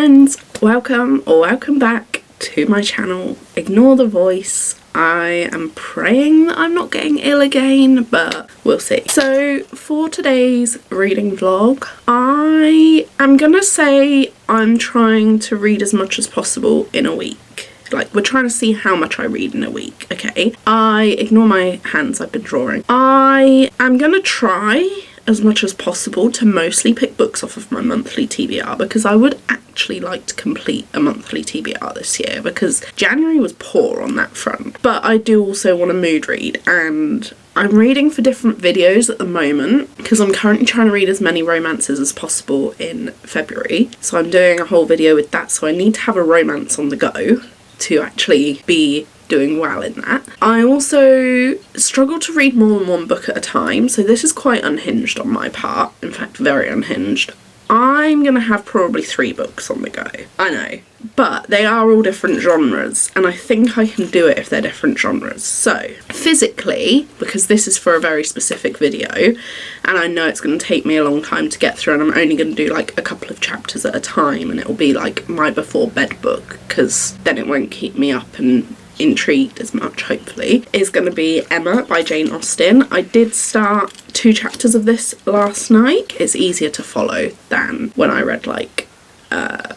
friends, welcome back to my channel. Ignore the voice. I am praying that I'm not getting ill again, but we'll see. So for today's reading vlog, I am gonna say I'm trying to read as much as possible in a week. Like, we're trying to see how much I read in a week, okay? Ignore my hands, I've been drawing. I am gonna try as much as possible to mostly pick books off of my monthly TBR, because I would actually like to complete a monthly TBR this year, because January was poor on that front. But I do also want to mood read, and I'm reading for different videos at the moment because I'm currently trying to read as many romances as possible in February. So I'm doing a whole video with that, so I need to have a romance on the go to actually be doing well in that. I also struggle to read more than one book at a time, so this is quite unhinged on my part, in fact very unhinged. I'm gonna have probably 3 books on the go, I know, but they are all different genres, and I think I can do it if they're different genres. So physically, because this is for a very specific video and I know it's going to take me a long time to get through, and I'm only going to do like a couple of chapters at a time, and it will be like my before bed book, because then it won't keep me up and intrigued as much, hopefully, is going to be Emma by Jane Austen. I did start 2 chapters of this last night. It's easier to follow than when I read like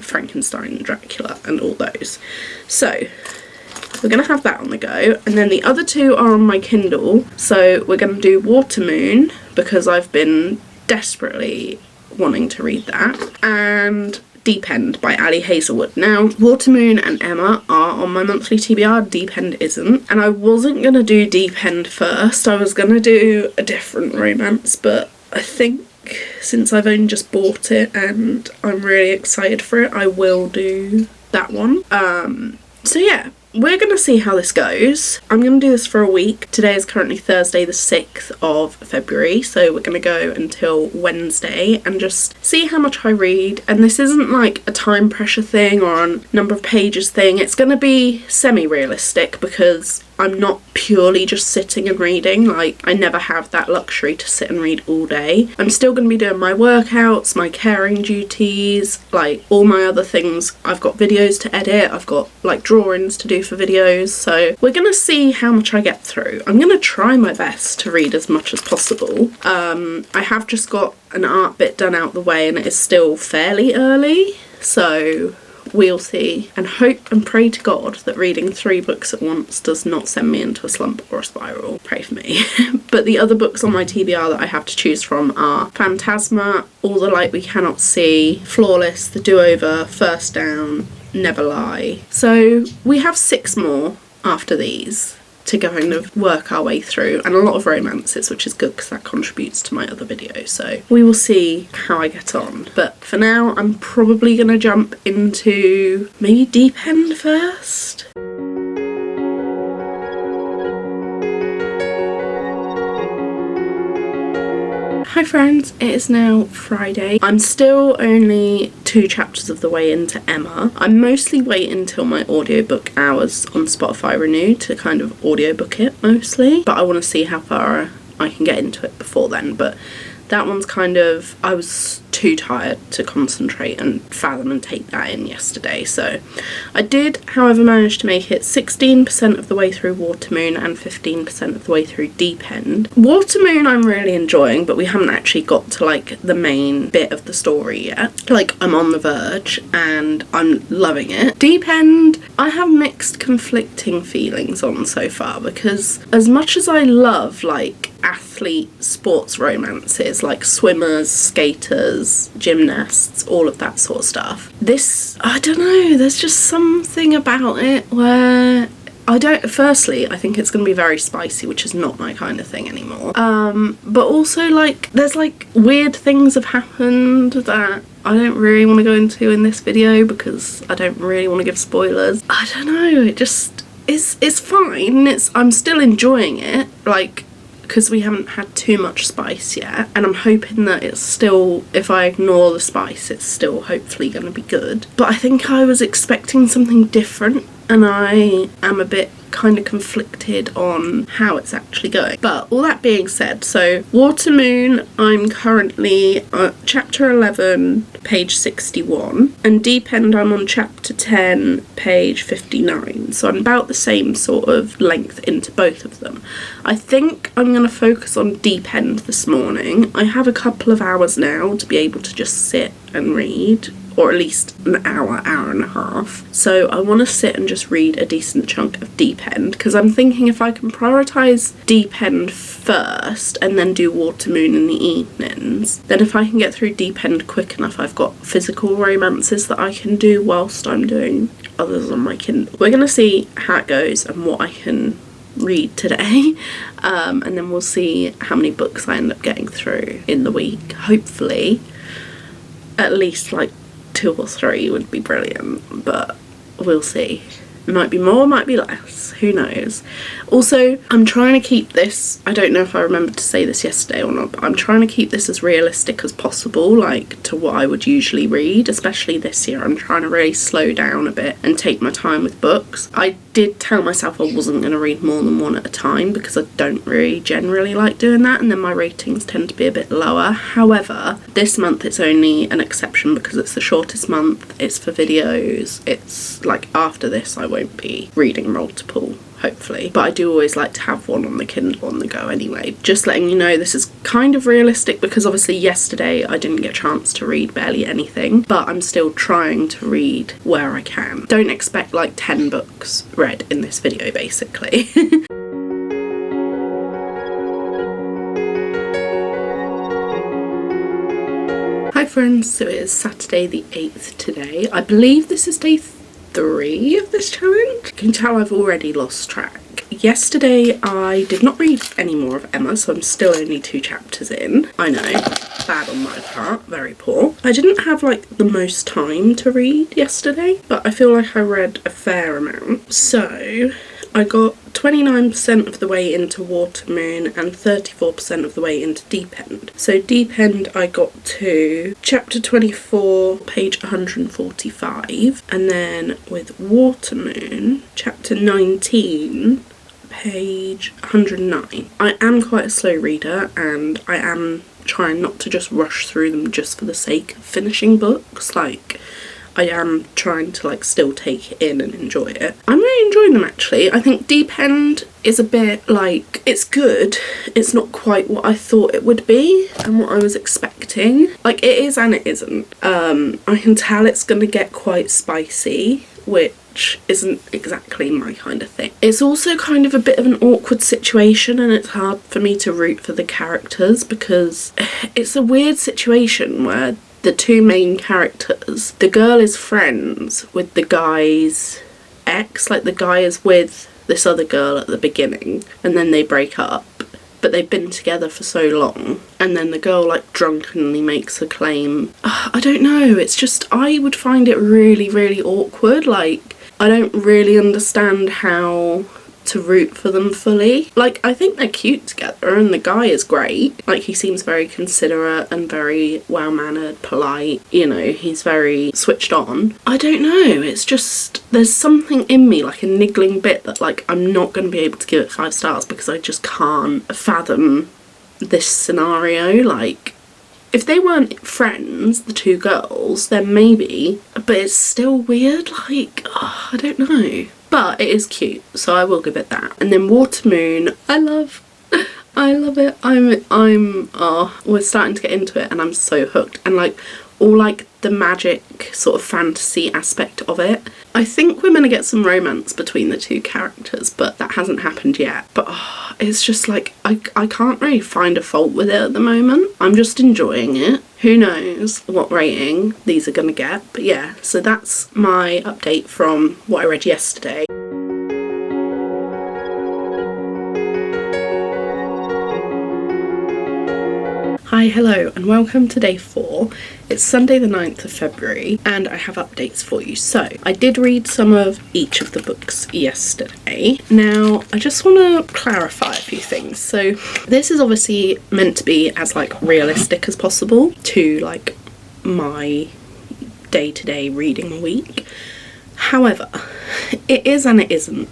Frankenstein and Dracula and all those. So we're going to have that on the go, and then the other 2 are on my Kindle. So we're going to do Watermoon, because I've been desperately wanting to read that, and Deep End by Ali Hazelwood. Now, Watermoon and Emma are on my monthly TBR, Deep End isn't, and I wasn't going to do Deep End first. I was going to do a different romance, but I think since I've only just bought it and I'm really excited for it, I will do that one. So yeah, we're going to see how this goes. I'm going to do this for a week. Today is currently Thursday the 6th of February, so we're going to go until Wednesday and just see how much I read. And this isn't like a time pressure thing or a number of pages thing. It's going to be semi-realistic, because I'm not purely just sitting and reading. Like, I never have that luxury to sit and read all day. I'm still going to be doing my workouts, my caring duties, like all my other things. I've got videos to edit, I've got like drawings to do for videos, so we're going to see how much I get through. I'm going to try my best to read as much as possible. I have just got an art bit done out the way, and it is still fairly early, so we'll see, and hope and pray to God that reading 3 books at once does not send me into a slump or a spiral. Pray for me. But the other books on my TBR that I have to choose from are Phantasma, All the Light We Cannot See, Flawless, The Do-Over, First Down, Never Lie. So we have 6 more after these to kind of work our way through, and a lot of romances, which is good because that contributes to my other videos, so we will see how I get on. But for now, I'm probably going to jump into maybe Deep End first. Hi friends, it is now Friday. I'm still only 2 chapters of the way into Emma. I'm mostly waiting until my audiobook hours on Spotify renew to kind of audiobook it mostly, but I want to see how far I can get into it before then. But that one's kind of, I was too tired to concentrate and fathom and take that in yesterday. So I did, however, manage to make it 16% of the way through Watermoon and 15% of the way through Deep End. Watermoon I'm really enjoying, but we haven't actually got to like the main bit of the story yet. Like, I'm on the verge and I'm loving it. Deep End I have mixed, conflicting feelings on so far, because as much as I love like athlete sports romances like swimmers, skaters, gymnasts, all of that sort of stuff, this, I don't know, there's just something about it where firstly, I think it's going to be very spicy, which is not my kind of thing anymore. But also, like, there's like weird things have happened that I don't really want to go into in this video because I don't really want to give spoilers. I don't know, it just, it's fine. I'm still enjoying it, like, because we haven't had too much spice yet, and I'm hoping that it's still, if I ignore the spice, it's still hopefully going to be good. But I think I was expecting something different, and I am a bit kind of conflicted on how it's actually going. But all that being said, so Watermoon, I'm currently at chapter 11, page 61, and Deep End I'm on chapter 10, page 59, so I'm about the same sort of length into both of them. I think I'm going to focus on Deep End this morning. I have a couple of hours now to be able to just sit and read, or at least an hour, hour and a half. So I want to sit and just read a decent chunk of Deep End, because I'm thinking if I can prioritise Deep End first and then do Watermoon in the evenings, then if I can get through Deep End quick enough, I've got physical romances that I can do whilst I'm doing others on my Kindle. We're going to see how it goes and what I can read today, and then we'll see how many books I end up getting through in the week. Hopefully at least like 2 or 3 would be brilliant, but we'll see. It might be more, might be less, who knows. Also, I'm trying to keep this, I don't know if I remembered to say this yesterday or not, but I'm trying to keep this as realistic as possible, like to what I would usually read, especially this year. I'm trying to really slow down a bit and take my time with books. I did tell myself I wasn't going to read more than one at a time, because I don't really generally like doing that, and then my ratings tend to be a bit lower. However, this month it's only an exception because it's the shortest month, it's for videos, it's like after this I won't be reading multiple, hopefully, but I do always like to have one on the Kindle on the go anyway. Just letting you know this is kind of realistic, because obviously yesterday I didn't get a chance to read barely anything, but I'm still trying to read where I can. Don't expect like 10 books read in this video basically. Hi friends, so it is Saturday the 8th today. I believe this is day 3 of this challenge. You can tell I've already lost track. Yesterday I did not read any more of Emma, so I'm still only 2 chapters in. I know, bad on my part, very poor. I didn't have like the most time to read yesterday, but I feel like I read a fair amount. So I got 29% of the way into Watermoon and 34% of the way into Deep End. So Deep End I got to chapter 24, page 145, and then with Watermoon, chapter 19, page 109. I am quite a slow reader, and I am trying not to just rush through them just for the sake of finishing books. Like, I am trying to like still take it in and enjoy it. I'm really enjoying them actually. I think Deep End is a bit like, it's good, it's not quite what I thought it would be and what I was expecting. Like, it is and it isn't. I can tell it's gonna get quite spicy, which isn't exactly my kind of thing. It's also kind of a bit of an awkward situation, and it's hard for me to root for the characters, because it's a weird situation where the 2 main characters, the girl is friends with the guy's ex, like the guy is with this other girl at the beginning and then they break up, but they've been together for so long, and then the girl like drunkenly makes a claim. I don't know, it's just, I would find it really, really awkward. Like, I don't really understand how to root for them fully. Like, I think they're cute together and the guy is great. Like, he seems very considerate and very well-mannered, polite, you know, he's very switched on. I don't know, it's just, there's something in me, like a niggling bit that like I'm not going to be able to give it 5 stars, because I just can't fathom this scenario. Like, if they weren't friends, the 2 girls, then maybe, but it's still weird. Like, I don't know. But it is cute, so I will give it that. And then Watermoon, I love it. We're starting to get into it and I'm so hooked. And like, all like the magic sort of fantasy aspect of it. I think we're going to get some romance between the 2 characters, but that hasn't happened yet. But it's just like, I can't really find a fault with it at the moment. I'm just enjoying it. Who knows what rating these are going to get. But yeah, so that's my update from what I read yesterday. Hi, hello, and welcome to day 4. It's Sunday the 9th of February, and I have updates for you. So, I did read some of each of the books yesterday. Now, I just want to clarify a few things. So, this is obviously meant to be as, like, realistic as possible to, like, my day-to-day reading week. However, it is and it isn't,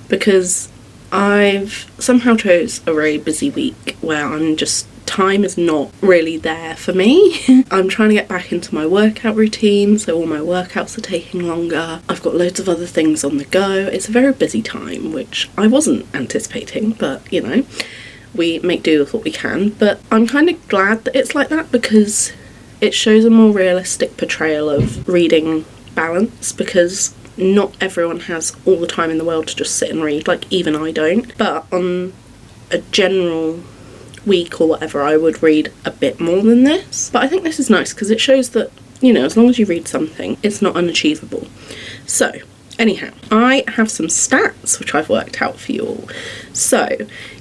because I've somehow chose a very busy week where time is not really there for me. I'm trying to get back into my workout routine, so all my workouts are taking longer. I've got loads of other things on the go. It's a very busy time, which I wasn't anticipating, but you know, we make do with what we can. But I'm kind of glad that it's like that, because it shows a more realistic portrayal of reading balance, because not everyone has all the time in the world to just sit and read, like even I don't. But on a general week or whatever, I would read a bit more than this. But I think this is nice because it shows that, you know, as long as you read something, it's not unachievable. So anyhow, I have some stats which I've worked out for you all. So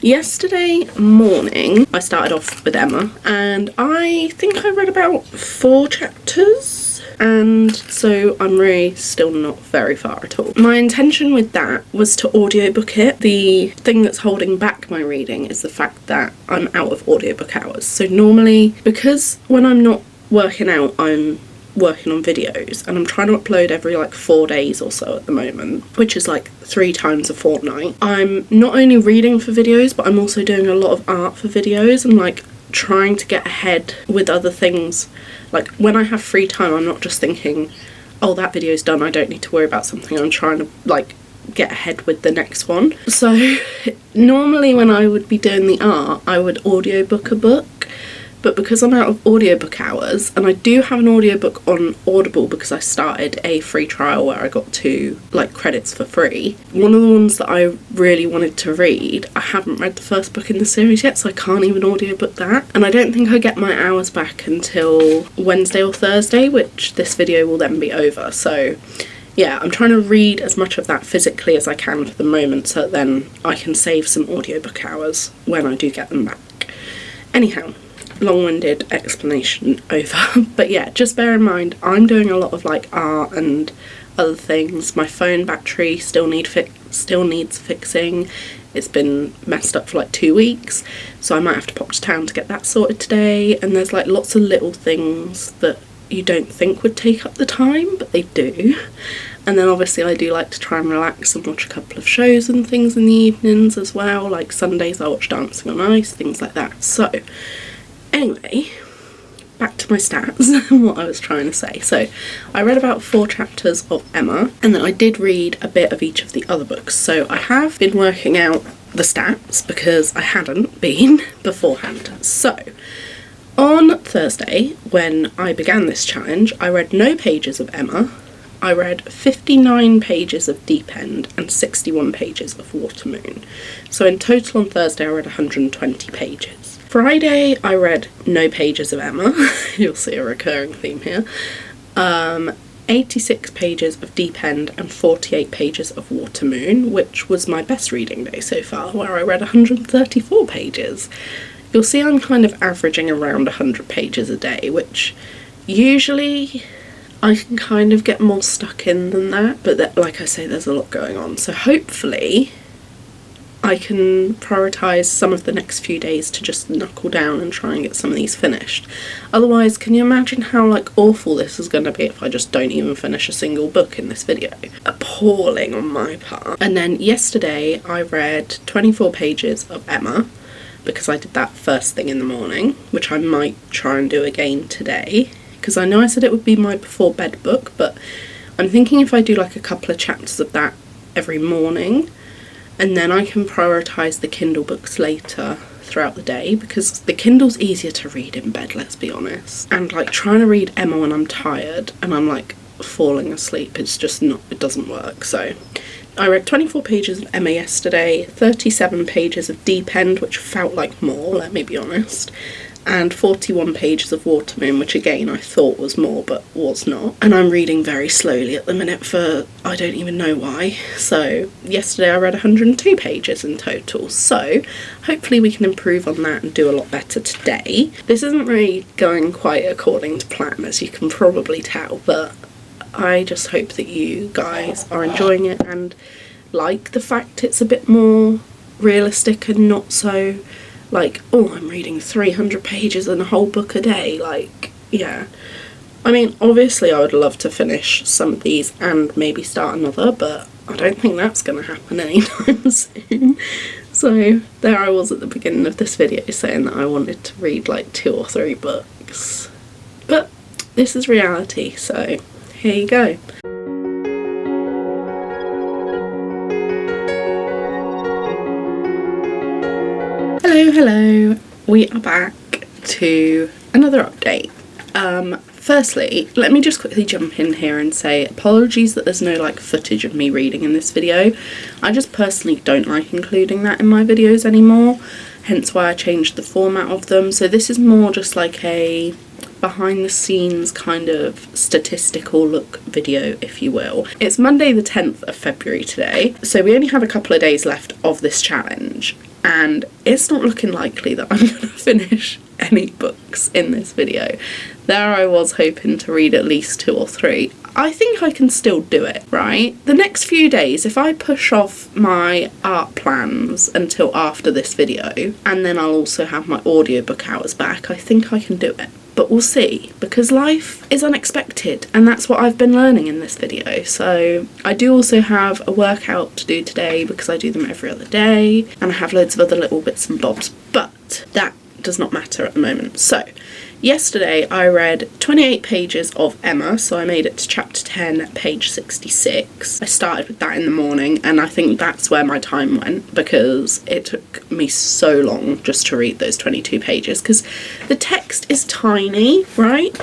yesterday morning I started off with Emma, and I think I read about 4 chapters, and so I'm really still not very far at all. My intention with that was to audiobook it. The thing that's holding back my reading is the fact that I'm out of audiobook hours. So normally, because when I'm not working out, I'm working on videos, and I'm trying to upload every like 4 days or so at the moment, which is like 3 times a fortnight. I'm not only reading for videos, but I'm also doing a lot of art for videos, and like trying to get ahead with other things. Like when I have free time, I'm not just thinking, oh, that video's done, I don't need to worry about something. I'm trying to like get ahead with the next one. So normally when I would be doing the art, I would audiobook a book, but because I'm out of audiobook hours, and I do have an audiobook on Audible because I started a free trial where I got 2 like credits for free. One of the ones that I really wanted to read, I haven't read the first book in the series yet, so I can't even audiobook that. And I don't think I get my hours back until Wednesday or Thursday, which this video will then be over. So yeah, I'm trying to read as much of that physically as I can for the moment, so that then I can save some audiobook hours when I do get them back. Anyhow, long-winded explanation over. But yeah, just bear in mind, I'm doing a lot of like art and other things. My phone battery still needs fixing. It's been messed up for like 2 weeks, so I might have to pop to town to get that sorted today. And there's like lots of little things that you don't think would take up the time, but they do. And then obviously I do like to try and relax and watch a couple of shows and things in the evenings as well. Like Sundays I watch Dancing on Ice, things like that. So anyway, back to my stats and what I was trying to say. So I read about 4 chapters of Emma, and then I did read a bit of each of the other books. So I have been working out the stats because I hadn't been beforehand. So on Thursday, when I began this challenge, I read no pages of Emma. I read 59 pages of Deep End and 61 pages of Watermoon. So in total on Thursday I read 120 pages. Friday I read no pages of Emma. You'll see a recurring theme here. 86 pages of Deep End and 48 pages of Watermoon, which was my best reading day so far, where I read 134 pages. You'll see I'm kind of averaging around 100 pages a day, which usually I can kind of get more stuck in than that, but like I say, there's a lot going on. So hopefully I can prioritise some of the next few days to just knuckle down and try and get some of these finished. Otherwise, can you imagine how like awful this is going to be if I just don't even finish a single book in this video? Appalling on my part. And then yesterday I read 24 pages of Emma, because I did that first thing in the morning, which I might try and do again today, because I know I said it would be my before bed book, but I'm thinking if I do like a couple of chapters of that every morning, and then I can prioritise the Kindle books later throughout the day, because the Kindle's easier to read in bed, let's be honest. And like trying to read Emma when I'm tired and I'm like falling asleep, it's just not, it doesn't work. So I read 24 pages of Emma yesterday, 37 pages of Deep End, which felt like more, let me be honest, and 41 pages of Watermoon, which again I thought was more but was not. And I'm reading very slowly at the minute for I don't even know why. So yesterday I read 102 pages in total, so hopefully we can improve on that and do a lot better today. This isn't really going quite according to plan, as you can probably tell, but I just hope that you guys are enjoying it and like the fact it's a bit more realistic and not so like, oh, I'm reading 300 pages in a whole book a day. Like, yeah. I mean, obviously I would love to finish some of these and maybe start another, but I don't think that's going to happen anytime soon. So there I was at the beginning of this video saying that I wanted to read like 2 or 3 books. But this is reality, so here you go. Hello, we are back to another update. Firstly, let me just quickly jump in here and say apologies that there's no like footage of me reading in this video. I just personally don't like including that in my videos anymore, hence why I changed the format of them. So this is more just like a behind the scenes kind of statistical look video, if you will. It's Monday the 10th of February today, so we only have a couple of days left of this challenge, and it's not looking likely that I'm going to finish any books in this video. There I was hoping to read at least 2 or 3. I think I can still do it, right? The next few days, if I push off my art plans until after this video, and then I'll also have my audiobook hours back, I think I can do it. But we'll see, because life is unexpected, and that's what I've been learning in this video. So I do also have a workout to do today because I do them every other day, and I have loads of other little bits and bobs, but that does not matter at the moment. So yesterday I read 28 pages of Emma, so I made it to chapter 10, page 66. I started with that in the morning, and I think that's where my time went, because it took me so long just to read those 22 pages, because the text is tiny, right?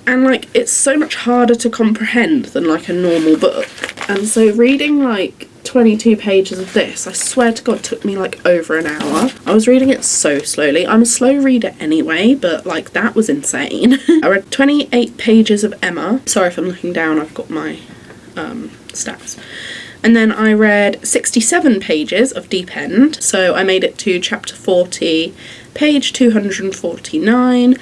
And like it's so much harder to comprehend than like a normal book. And so reading like 22 pages of this, I swear to God, took me like over an hour. I was reading it so slowly. I'm a slow reader anyway, but like that was insane. I read 28 pages of Emma. Sorry if I'm looking down, I've got my stats. And then I read 67 pages of Deep End, so I made it to chapter 40, page 249,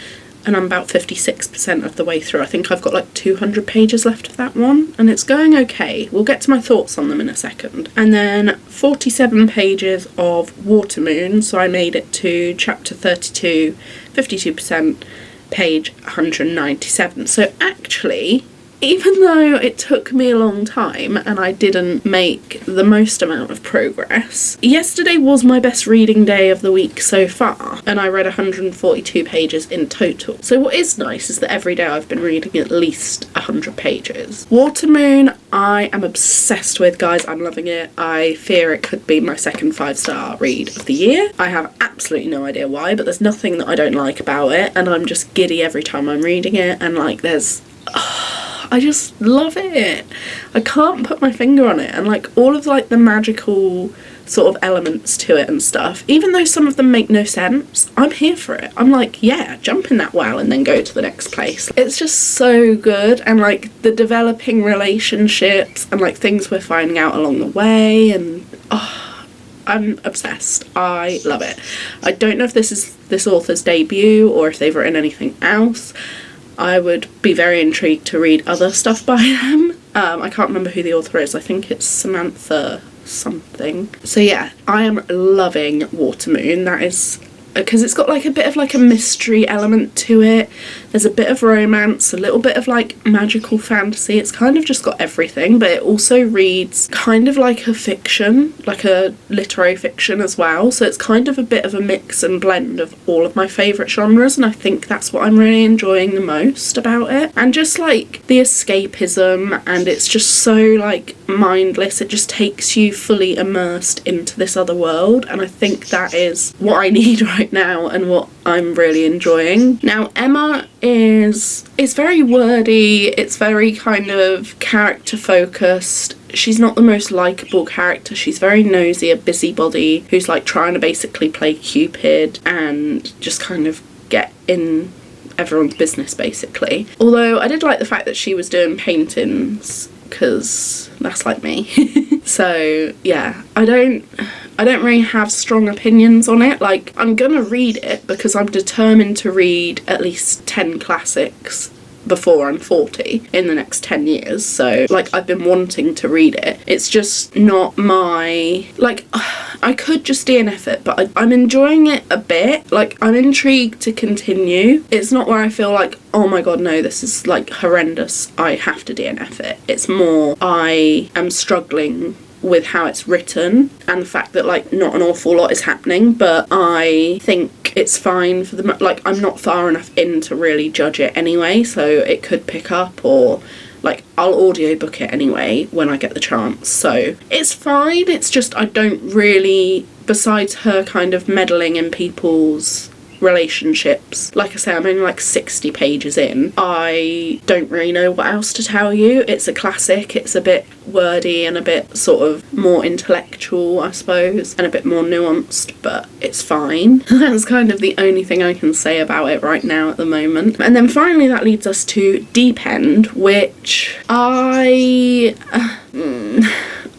and I'm about 56% of the way through. I think I've got like 200 pages left of that one, and it's going okay. We'll get to my thoughts on them in a second. And then 47 pages of Watermoon, so I made it to chapter 32, 52%, page 197. So actually, even though it took me a long time and I didn't make the most amount of progress, yesterday was my best reading day of the week so far, and I read 142 pages in total. So what is nice is that every day I've been reading at least 100 pages. Watermoon, I am obsessed with, guys. I'm loving it. I fear it could be my second 5-star read of the year. I have absolutely no idea why, but there's nothing that I don't like about it, and I'm just giddy every time I'm reading it, and like there's... I just love it. I can't put my finger on it, and like all of like the magical sort of elements to it and stuff, even though some of them make no sense, I'm here for it. I'm like, yeah, jump in that well and then go to the next place. It's just so good, and like the developing relationships and like things we're finding out along the way, and I'm obsessed. I love it. I don't know if this is this author's debut or if they've written anything else. I would be very intrigued to read other stuff by them. I can't remember who the author is. I think it's Samantha something. So yeah, I am loving Watermoon. That is because it's got like a bit of like a mystery element to it. There's a bit of romance, a little bit of like magical fantasy. It's kind of just got everything, but it also reads kind of like a fiction, like a literary fiction as well. So it's kind of a bit of a mix and blend of all of my favourite genres, and I think that's what I'm really enjoying the most about it. And just like the escapism, and it's just so like mindless. It just takes you fully immersed into this other world, and I think that is what I need right now and what I'm really enjoying. Now Emma is very wordy, it's very kind of character focused. She's not the most likeable character. She's very nosy, a busybody who's like trying to basically play Cupid and just kind of get in everyone's business basically. Although I did like the fact that she was doing paintings, because that's like me. So yeah, I don't really have strong opinions on it. Like, I'm gonna read it because I'm determined to read at least 10 classics before I'm 40 in the next 10 years. So, like, I've been wanting to read it. It's just not my, like, I could just DNF it, but I'm enjoying it a bit. Like, I'm intrigued to continue. It's not where I feel like, oh my god, no, this is, like, horrendous, I have to DNF it. It's more, I am struggling with how it's written and the fact that, like, not an awful lot is happening, but I think it's fine for the, like, I'm not far enough in to really judge it anyway, so it could pick up, or, like, I'll audiobook it anyway when I get the chance, so it's fine. It's just I don't really, besides her kind of meddling in people's relationships, like I say, I'm only like 60 pages in. I don't really know what else to tell you. It's a classic. It's a bit wordy and a bit sort of more intellectual, I suppose, and a bit more nuanced, but it's fine. That's kind of the only thing I can say about it right now at the moment. And then finally that leads us to Deep End, which I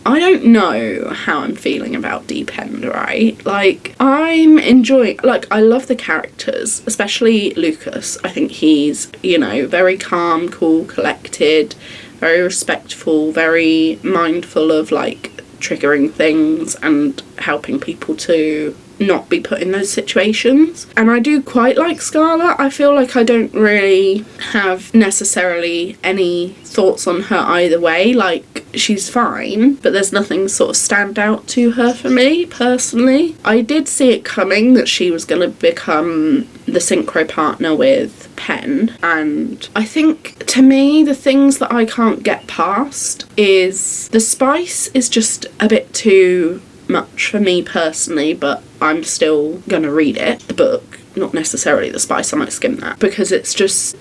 don't know how I'm feeling about Deep End, right? Like, I'm enjoying, like, I love the characters, especially Lucas. I think he's, you know, very calm, cool, collected, very respectful, very mindful of, like, triggering things and helping people to not be put in those situations. And I do quite like Scarlett. I feel like I don't really have necessarily any thoughts on her either way. Like, she's fine, but there's nothing sort of stand out to her for me personally. I did see it coming that she was going to become the synchro partner with Penn, and I think, to me, the things that I can't get past is the spice is just a bit too much for me personally, but I'm still gonna read it, the book, not necessarily the spice. I might skim that, because it's just,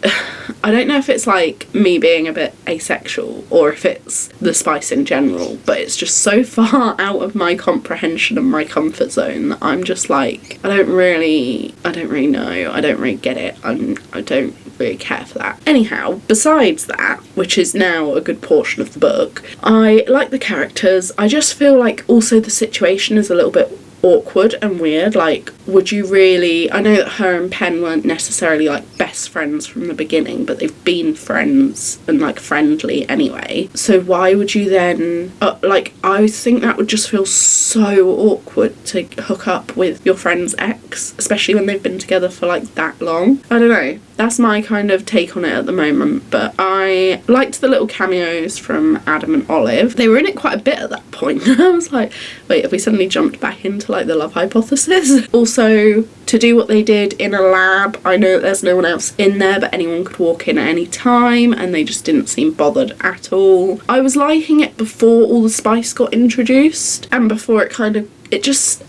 I don't know if it's like me being a bit asexual or if it's the spice in general, but it's just so far out of my comprehension and my comfort zone that I'm just like, I don't really know, I don't really get it, I don't really care for that. Anyhow, besides that, which is now a good portion of the book, I like the characters. I just feel like also the situation is a little bit awkward and weird. Like, would you really, I know that her and Penn weren't necessarily like best friends from the beginning, but they've been friends and like friendly anyway, so why would you then like, I think that would just feel so awkward to hook up with your friend's ex, especially when they've been together for like that long. I don't know, that's my kind of take on it at the moment. But I liked the little cameos from Adam and Olive. They were in it quite a bit at that point. I was like, wait, have we suddenly jumped back into like the Love Hypothesis? Also, to do what they did in a lab, I know that there's no one else in there, but anyone could walk in at any time, and they just didn't seem bothered at all. I was liking it before all the spice got introduced, and before it just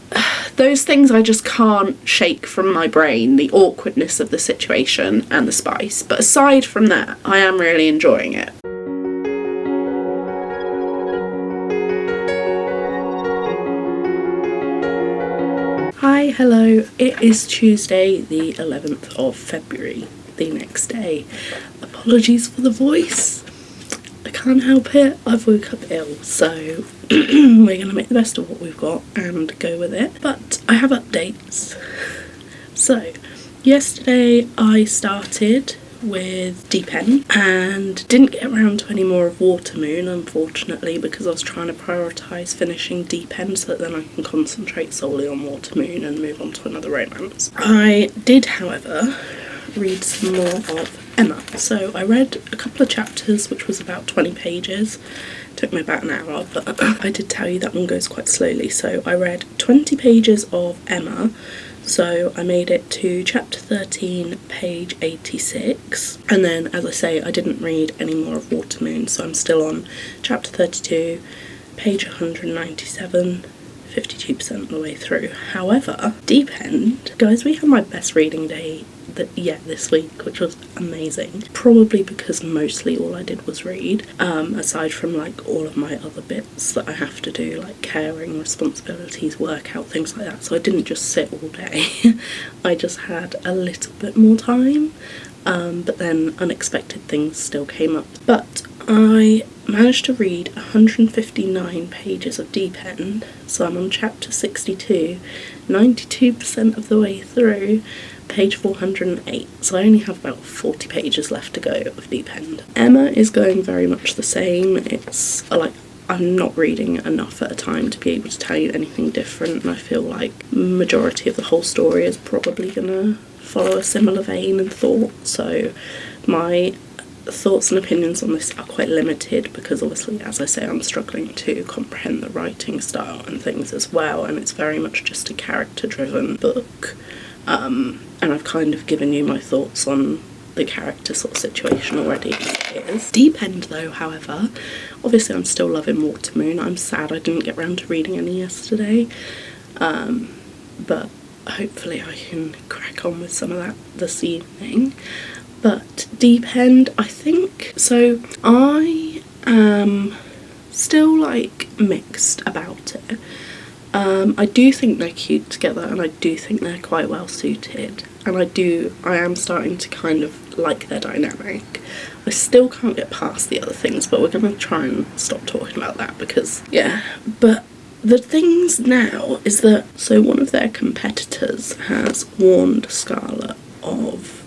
those things I just can't shake from my brain, the awkwardness of the situation and the spice. But aside from that, I am really enjoying it. Hi, hello. It is Tuesday, the 11th of February, the next day. Apologies for the voice. I can't help it. I've woke up ill, so we're going to make the best of what we've got and go with it. But I have updates. So, yesterday I started with Deep End and didn't get around to any more of Watermoon, unfortunately, because I was trying to prioritise finishing Deep End so that then I can concentrate solely on Watermoon and move on to another romance. I did, however, read some more of Emma. So I read a couple of chapters, which was about 20 pages. It took me about an hour, but I did tell you that one goes quite slowly. So I read 20 pages of Emma. So I made it to chapter 13, page 86. And then, as I say, I didn't read any more of Watermoon, so I'm still on chapter 32, page 197, 52% of the way through. However, Deep End, guys, we had my best reading day this week, which was amazing. Probably because mostly all I did was read, aside from like all of my other bits that I have to do, like caring, responsibilities, workout, things like that. So I didn't just sit all day. I just had a little bit more time, but then unexpected things still came up. But I managed to read 159 pages of Deep End, so I'm on chapter 62, 92% of the way through, page 408, so I only have about 40 pages left to go of Deep End. Emma is going very much the same. It's like I'm not reading enough at a time to be able to tell you anything different, and I feel like majority of the whole story is probably gonna follow a similar vein and thought, so my thoughts and opinions on this are quite limited because obviously, as I say, I'm struggling to comprehend the writing style and things as well, and it's very much just a character driven book, and I've kind of given you my thoughts on the character sort of situation already. It is Deep End though, however, obviously I'm still loving Watermoon. I'm sad I didn't get round to reading any yesterday, but hopefully I can crack on with some of that this evening. But Deep End, I think, so I am still like mixed about it. I do think they're cute together, and I do think they're quite well suited, and I am starting to kind of like their dynamic. I still can't get past the other things, but we're going to try and stop talking about that because, yeah. But the things now is that, so one of their competitors has warned Scarlet of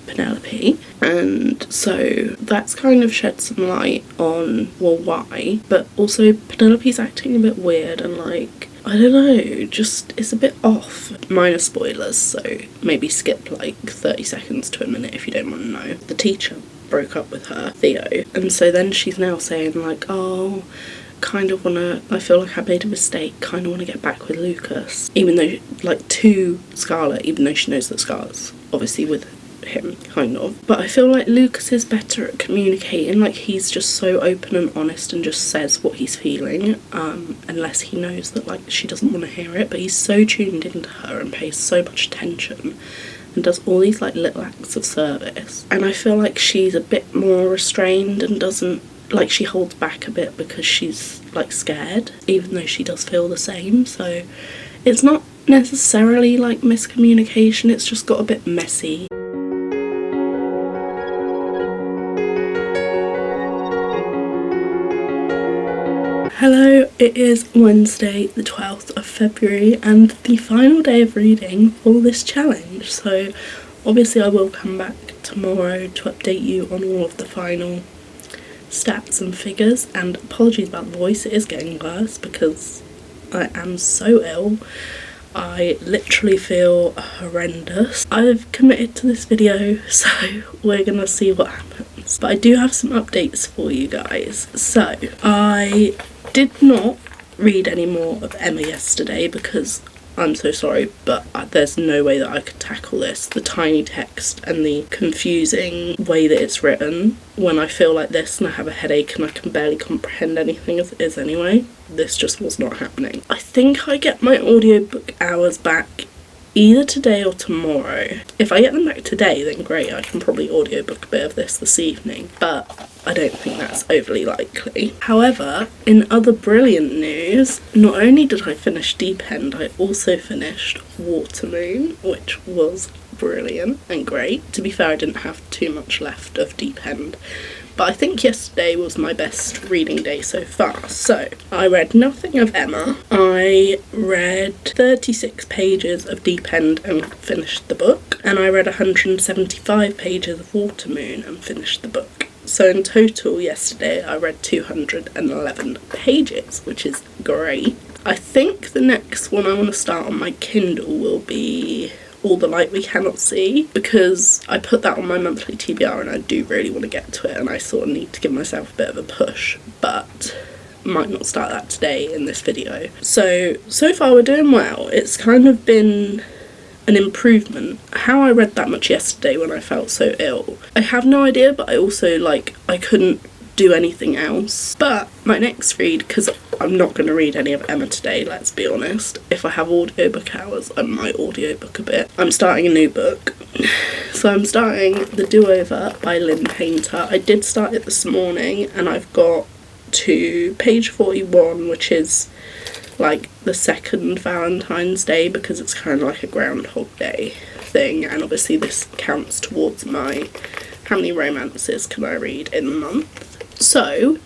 Penelope, and so that's kind of shed some light on, well, why, but also Penelope's acting a bit weird and like, I don't know, just it's a bit off. Minor spoilers, so maybe skip like 30 seconds to a minute if you don't want to know. The teacher broke up with her, Theo, and so then she's now saying like, oh, I feel like I made a mistake, kind of want to get back with Lucas, even though, like, to Scarlet, even though she knows that Scarlet's obviously with him, kind of. But I feel like Lucas is better at communicating, like he's just so open and honest and just says what he's feeling, unless he knows that like she doesn't want to hear it, but he's so tuned into her and pays so much attention and does all these like little acts of service, and I feel like she's a bit more restrained and doesn't, like, she holds back a bit because she's like scared, even though she does feel the same. So it's not necessarily like miscommunication, it's just got a bit messy. Hello, it is Wednesday the 12th of February and the final day of reading for this challenge, so obviously I will come back tomorrow to update you on all of the final stats and figures, and apologies about the voice, it is getting worse because I am so ill. I literally feel horrendous. I've committed to this video, so we're gonna see what happens. But I do have some updates for you guys. So I did not read any more of Emma yesterday because I'm so sorry, but there's no way that I could tackle this. The tiny text and the confusing way that it's written. When I feel like this and I have a headache and I can barely comprehend anything as it is anyway, this just was not happening. I think I get my audiobook hours back either today or tomorrow. If I get them back today, then great, I can probably audiobook a bit of this evening, but I don't think that's overly likely. However, in other brilliant news, not only did I finish Deep End, I also finished Watermoon, which was brilliant and great. To be fair, I didn't have too much left of Deep End, but I think yesterday was my best reading day so far. So I read nothing of Emma. I read 36 pages of Deep End and finished the book, and I read 175 pages of Watermoon and finished the book. So in total yesterday I read 211 pages, which is great. I think the next one I want to start on my Kindle will be All the Light We Cannot See, because I put that on my monthly TBR and I do really want to get to it, and I sort of need to give myself a bit of a push, but might not start that today in this video. So far we're doing well. It's kind of been an improvement. How I read that much yesterday when I felt so ill, I have no idea, but I also, like, I couldn't do anything else. But my next read, because I'm not going to read any of Emma today, let's be honest, if I have audiobook hours I might audiobook a bit. I'm starting a new book, so I'm starting The Do-Over by Lynn Painter. I did start it this morning and I've got to page 41, which is like the second Valentine's Day, because it's kind of like a Groundhog Day thing, and obviously this counts towards my how many romances can I read in a month. So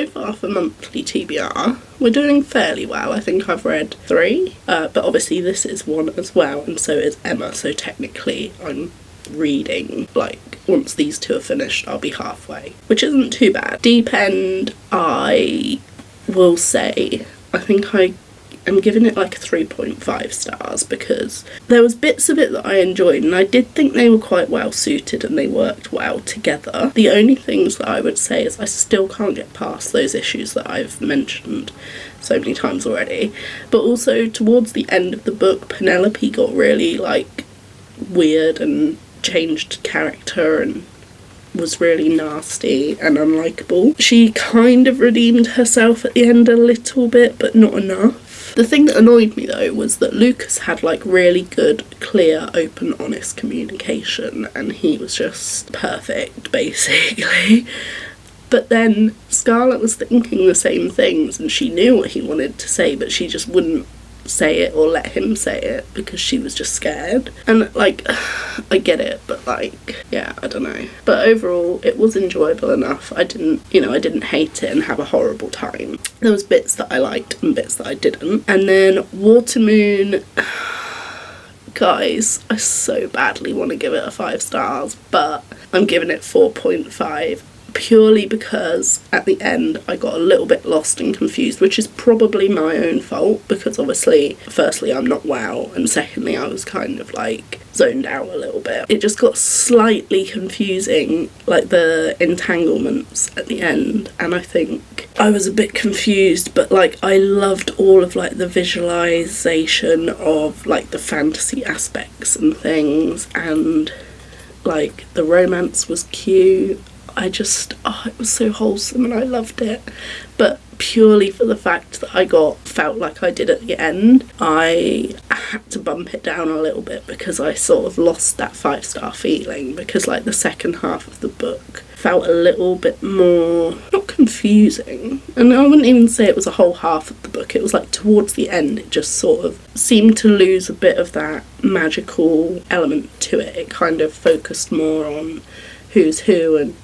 far for monthly TBR, we're doing fairly well. I think I've read 3, but obviously this is 1 as well, and so is Emma, so technically I'm reading, like, once these 2 are finished, I'll be halfway, which isn't too bad. Deep End, I will say, I think I'm giving it like 3.5 stars because there was bits of it that I enjoyed and I did think they were quite well suited and they worked well together. The only things that I would say is I still can't get past those issues that I've mentioned so many times already. But also towards the end of the book, Penelope got really like weird and changed character and was really nasty and unlikable. She kind of redeemed herself at the end a little bit, but not enough. The thing that annoyed me though was that Lucas had like really good, clear, open, honest communication and he was just perfect basically. But then Scarlett was thinking the same things and she knew what he wanted to say, but she just wouldn't say it or let him say it because she was just scared. And like, I get it, but like, yeah, I don't know. But overall, it was enjoyable enough. I didn't hate it and have a horrible time. There was bits that I liked and bits that I didn't. And then Watermoon, guys, I so badly want to give it a 5 stars, but I'm giving it 4.5. Purely because at the end I got a little bit lost and confused, which is probably my own fault because obviously, firstly, I'm not well, and secondly, I was kind of like zoned out a little bit. It just got slightly confusing, like the entanglements at the end, and I think I was a bit confused, but like I loved all of like the visualization of like the fantasy aspects and things, and like the romance was cute. It was so wholesome and I loved it. But purely for the fact that I felt like I did at the end, I had to bump it down a little bit because I sort of lost that 5-star feeling, because like the second half of the book felt a little bit more, not confusing, and I wouldn't even say it was a whole half of the book, it was like towards the end it just sort of seemed to lose a bit of that magical element to it. It kind of focused more on who's who and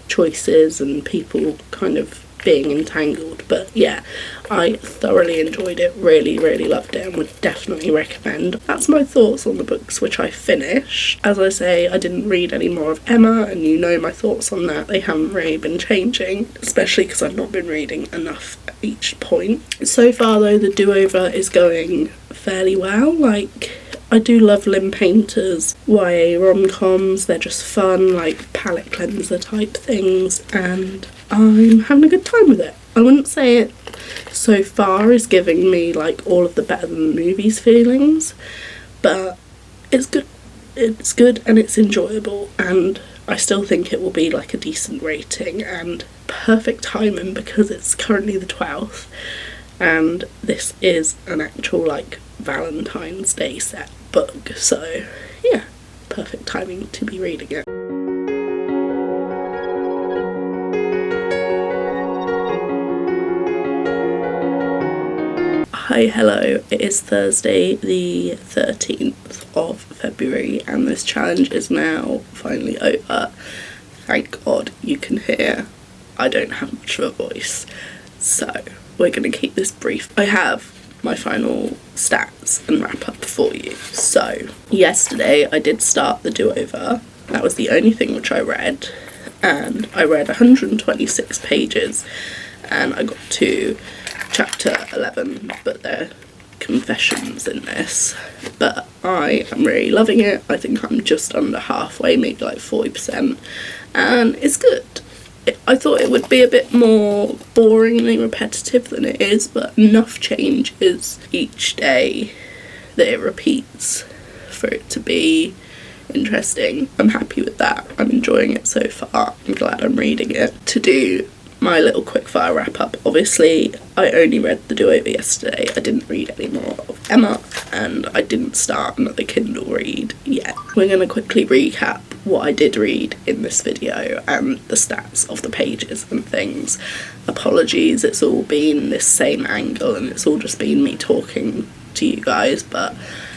choices and people kind of being entangled. But yeah, I thoroughly enjoyed it, really loved it, and would definitely recommend. That's my thoughts on the books which I finished. As I say, I didn't read any more of Emma, and you know my thoughts on that, they haven't really been changing, especially because I've not been reading enough at each point. So far though, the Do-Over is going fairly well. Like, I do love Lynn Painter's YA rom-coms, they're just fun, like palette cleanser type things, and I'm having a good time with it. I wouldn't say it so far is giving me like all of the better than the movies feelings, but it's good and it's enjoyable, and I still think it will be like a decent rating and perfect timing because it's currently the 12th and this is an actual like Valentine's Day set book, so yeah, perfect timing to be reading it. Hi, hello, it is Thursday the 13th of February and this challenge is now finally over. Thank God you can hear I don't have much of a voice, so we're going to keep this brief. I have my final stats and wrap up for you. So yesterday I did start the Do-Over. That was the only thing which I read, and I read 126 pages and I got to chapter 11, but there are confessions in this. But I am really loving it. I think I'm just under halfway, maybe like 40%, and it's good. I thought it would be a bit more boringly repetitive than it is, but enough changes each day that it repeats for it to be interesting. I'm happy with that. I'm enjoying it so far. I'm glad I'm reading it. To do my little quickfire wrap up, obviously I only read the Do-Over yesterday. I didn't read any more of Emma and I didn't start another Kindle read yet. We're going to quickly recap what I did read in this video and the stats of the pages and things. Apologies, it's all been this same angle and it's all just been me talking to you guys, but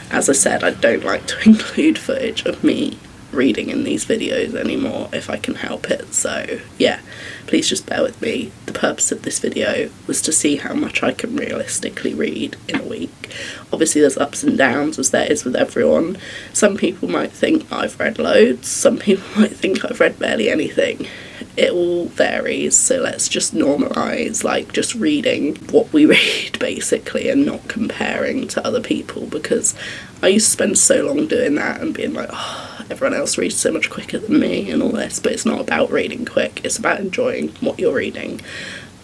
as I said, I don't like to include footage of me reading in these videos anymore if I can help it, so yeah, please just bear with me. The purpose of this video was to see how much I can realistically read in a week. Obviously there's ups and downs, as there is with everyone. Some people might think I've read loads, some people might think I've read barely anything. It all varies, so let's just normalise like just reading what we read basically, and not comparing to other people, because I used to spend so long doing that and being like, oh, everyone else reads so much quicker than me and all this, but it's not about reading quick, it's about enjoying what you're reading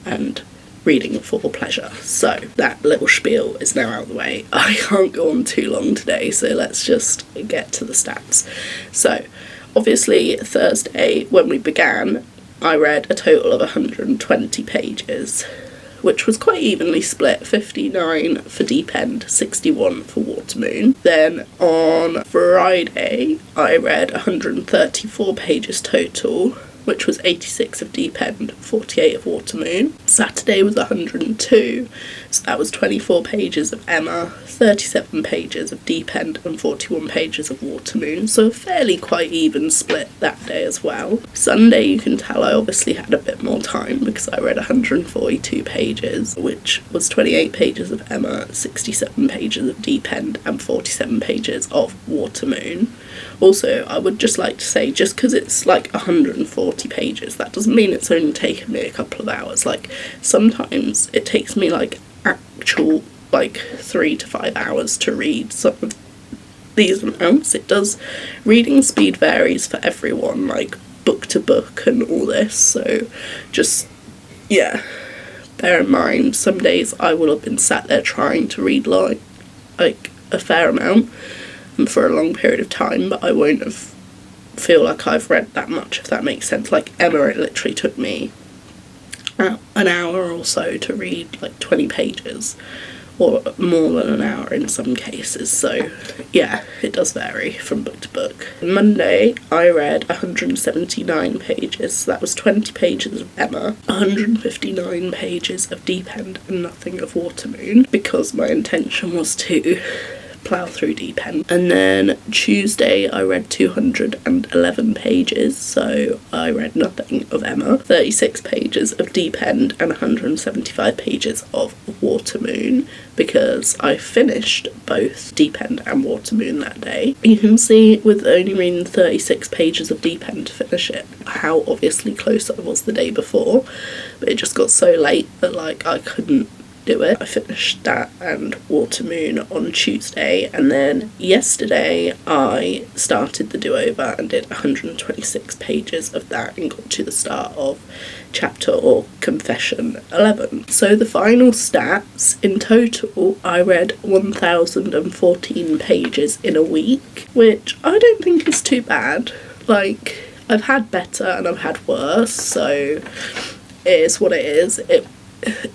and reading for pleasure. So that little spiel is now out of the way. I can't go on too long today, so let's just get to the stats. So obviously Thursday when we began, I read a total of 120 pages, which was quite evenly split, 59 for Deep End, 61 for Watermoon. Then on Friday, I read 134 pages total, which was 86 of Deep End, 48 of Watermoon. Saturday was 102, so that was 24 pages of Emma, 37 pages of Deep End and 41 pages of Watermoon, so a fairly quite even split that day as well. Sunday, you can tell I obviously had a bit more time because I read 142 pages, which was 28 pages of Emma, 67 pages of Deep End and 47 pages of Watermoon. Also, I would just like to say, just because it's like 140 pages, that doesn't mean it's only taken me a couple of hours. Like, sometimes it takes me like actual like 3 to 5 hours to read some of these amounts. It does, reading speed varies for everyone, like book to book and all this, so just, yeah, bear in mind, some days I will have been sat there trying to read like a fair amount and for a long period of time, but I won't have feel like I've read that much, if that makes sense. Like Emma, it literally took me an hour or so to read like 20 pages, or more than an hour in some cases, so yeah, it does vary from book to book. Monday I read 179 pages, so that was 20 pages of Emma, 159 pages of Deep End and nothing of Watermoon, because my intention was to plough through Deep End. And then Tuesday I read 211 pages, so I read nothing of Emma, 36 pages of Deep End and 175 pages of Watermoon, because I finished both Deep End and Watermoon that day. You can see with only reading 36 pages of Deep End to finish it how obviously close I was the day before, but it just got so late that like I couldn't do it. I finished that and Watermoon on Tuesday, and then yesterday I started the do-over and did 126 pages of that and got to the start of chapter or confession 11. So the final stats, in total I read 1014 pages in a week, which I don't think is too bad. Like, I've had better and I've had worse, so it is what it is.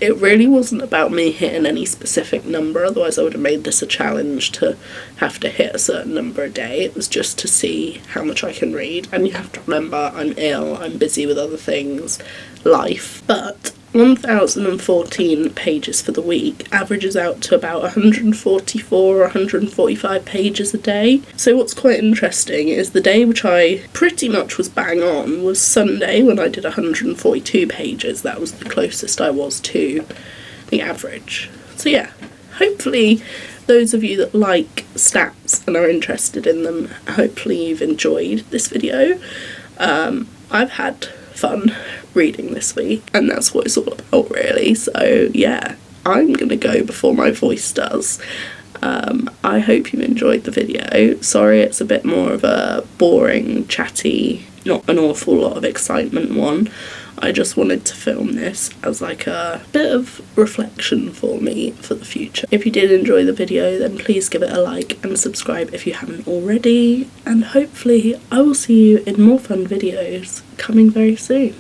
It really wasn't about me hitting any specific number, otherwise I would have made this a challenge to have to hit a certain number a day. It was just to see how much I can read, and you have to remember I'm ill, I'm busy with other things, life, but 1014 pages for the week averages out to about 144 or 145 pages a day. So what's quite interesting is the day which I pretty much was bang on was Sunday, when I did 142 pages. That was the closest I was to the average. So yeah, hopefully those of you that like stats and are interested in them, hopefully you've enjoyed this video. I've had fun reading this week, and that's what it's all about really. So yeah, I'm gonna go before my voice does. I hope you enjoyed the video. Sorry it's a bit more of a boring, chatty, not an awful lot of excitement one. I just wanted to film this as like a bit of reflection for me for the future. If you did enjoy the video, then please give it a like and subscribe if you haven't already, and hopefully I will see you in more fun videos coming very soon.